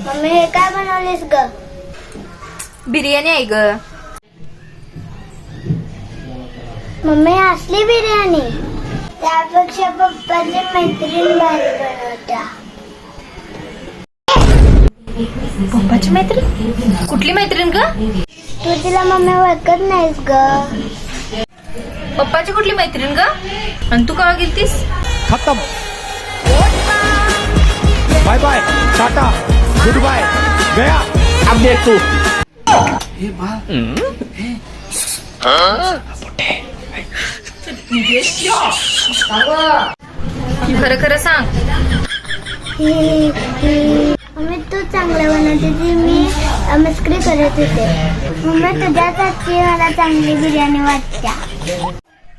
Mummy हे काय बनवलीस ग? बिर्याणी आहे ग. मम्मी असली बिर्याणी? त्यापेक्षा पप्पाची मैत्रीण भारी बनवत्या. पप्पाची मैत्रीण? कुठली मैत्रीण ग? तू तिला मम्मी ओळखत नाहीस ग. पप्पाची कुठली मैत्रीण ग? आणि तू कवा गेलतीस? खत्म. Bye bye, tata, good bye, गया. अब देख तू. खरं खरं सांग. मम्मी तू चांगलं बनवते ती मी मस्करी करत होते. मम्मी तुझ्याच हातची मला चांगली बिर्याणी वाटते.